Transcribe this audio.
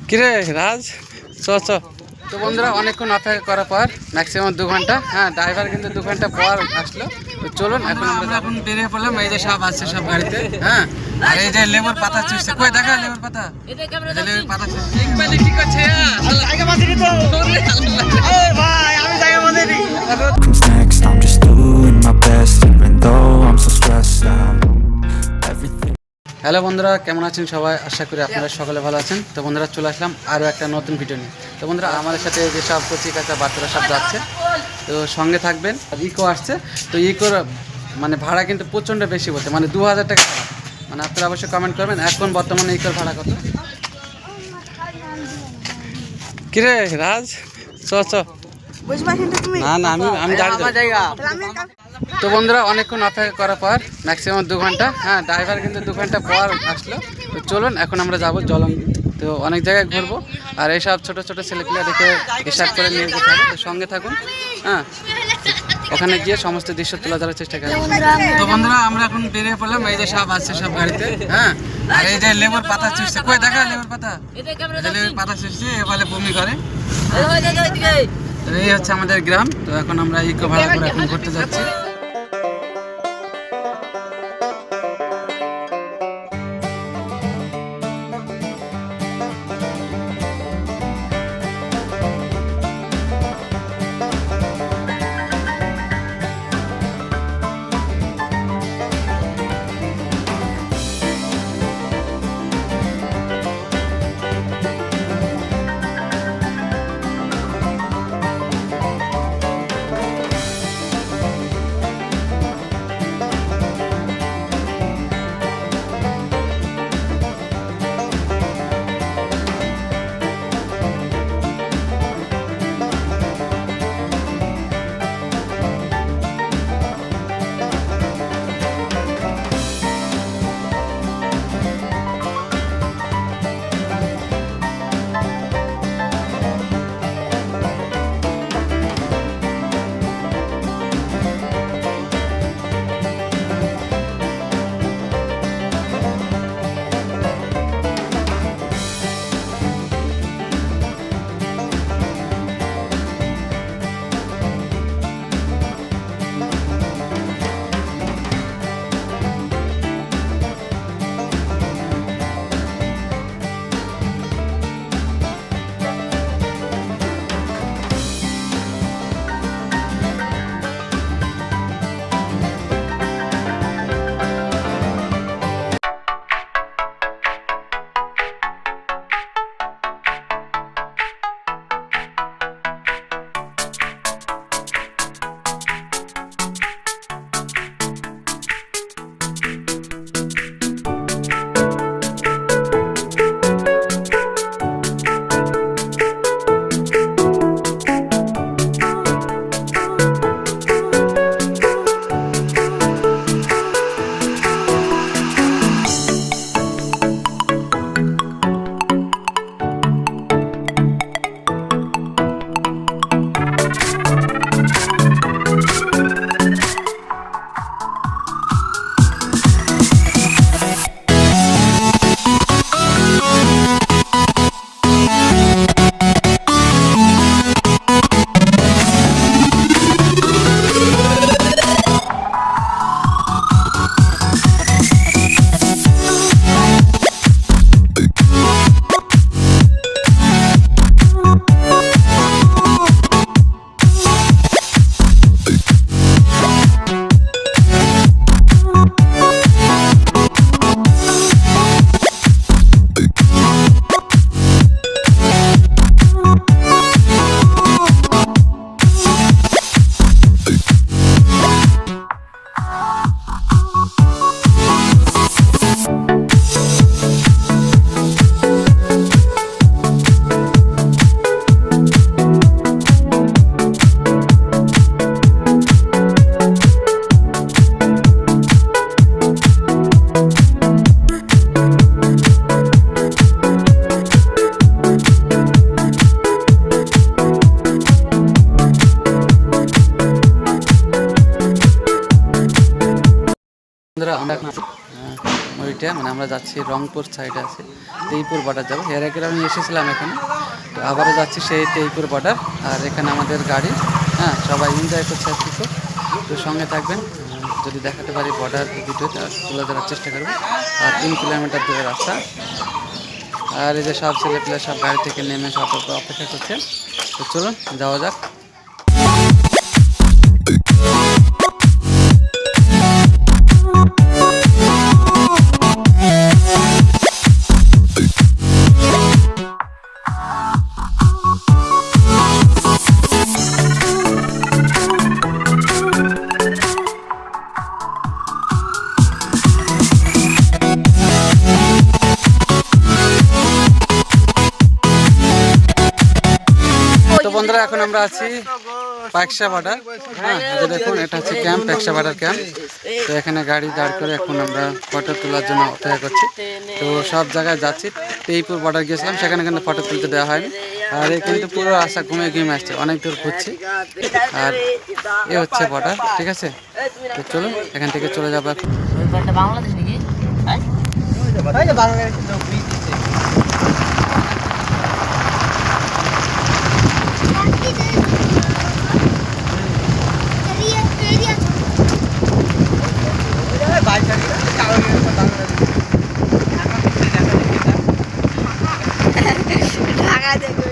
কিরে রাজ চ চ। তো বন্ধুরা অনেকক্ষণ অপেক্ষা করার পর ম্যাক্সিমাম 2 ঘন্টা, হ্যাঁ ড্রাইভার কিন্তু 2 ঘন্টা পর আসলো। তো চলুন এখন আমরা এখন বেরিয়ে পড়লাম। এই যে সব আসছে সব গাড়িতে, হ্যাঁ। আর এই যে লেবুর পাতা চুষছে, কই দেখা লেবুর পাতা, লেবুর পাতা চুষছে। ইকবালি কি করছে? জায়গা বাঁধিনি তো ভাই, আমি জায়গা বাঁধিনি। Next, I'm just doing my best, even though I'm so stressed out. Everything. Hello বন্ধুরা, কেমন আছেন সবাই? আশা করি আপনারা সকলে ভালো আছেন। তো বন্ধুরা চলে আসলাম আরও একটা নতুন ভিডিও নিয়ে। তো বন্ধুরা আমাদের সাথে যে সব কচি কাঁচা বাচ্চারা সব যাচ্ছে, তো সঙ্গে থাকবেন। ইকো আসছে, তো ইকোর মানে ভাড়া কিন্তু প্রচণ্ড বেশি বলছে, মানে 2000 টাকা ভাড়া। মানে আপনারা অবশ্যই কমেন্ট করবেন এখন বর্তমানে ইকোর ভাড়া কত। কিরে রাজ চ চ। না না, আমি জায়গা। তো বন্ধুরা অনেকক্ষণ অপেক্ষা করার পর ম্যাক্সিমাম 2 ঘন্টা, হ্যাঁ ড্রাইভার কিন্তু 2 ঘন্টা পর আসলো। তো চলুন এখন আমরা যাবো জলং। তো অনেক জায়গায় ঘুরবো, আর এইসব ছোটো ছোটো ছেলেপিলা দেখে হিসাব করে নিয়ে যেতে হবে। তো সঙ্গে থাকুন, হ্যাঁ। ওখানে গিয়ে সমস্ত দৃশ্য তুলে ধরার চেষ্টা করি। তো বন্ধুরা আমরা এখন বেরিয়ে পড়লাম। এই যে সব আসছে সব গাড়িতে, হ্যাঁ। আর এই যে লেবুর পাতা চুষছে, কই দেখা লেবুর পাতা, লেবুর পাতা চুষছে, এবারে বমি করে। তো এই হচ্ছে আমাদের গ্রাম। তো এখন আমরা ইকো ভাড়া করে এখন ঘুরতে যাচ্ছি। বন্ধুরা আমরা এখন ওইটা মানে আমরা যাচ্ছি রংপুর সাইডে আছে, তেইপুর বর্ডার যাবো। এর আগে আমি এসেছিলাম এখানে, তো আবারও যাচ্ছি সেই তেইপুর বর্ডার। আর এখানে আমাদের গাড়ি, হ্যাঁ সবাই এনজয় করছে আর কিছু। তো সঙ্গে থাকবেন, যদি দেখাতে পারি বর্ডার ভিডিওতে তুলে ধরার চেষ্টা করবো। আর 3 কিলোমিটার দূরের রাস্তা। আর এই যে সব ছেলেপিলে সব গাড়ি থেকে নেমে সব অপেক্ষা করছে। তো চলুন যাওয়া যাক। তো বন্ধুরা এখন আমরা আছি পাকশা বর্ডার। হ্যাঁ দেখুন এটা হচ্ছে ক্যাম্প, পাকশা বর্ডার ক্যাম্প। তো এখানে গাড়ি দাঁড় করে এখন আমরা ফটো তোলার জন্য অপেক্ষা করছি। তো সব জায়গায় যাচ্ছি। তেইপুর বর্ডার গিয়েছিলাম, সেখানে কিন্তু ফটো তুলতে দেওয়া হয়নি। আর এই কিন্তু পুরো রাস্তা ঘুমিয়ে আসছে, অনেক দূর ঘুরছি। আর এ হচ্ছে বর্ডার, ঠিক আছে। তো চলুন এখান থেকে চলে যাবো এখন। বাংলাদেশ নাকি? ঢাকা দেখো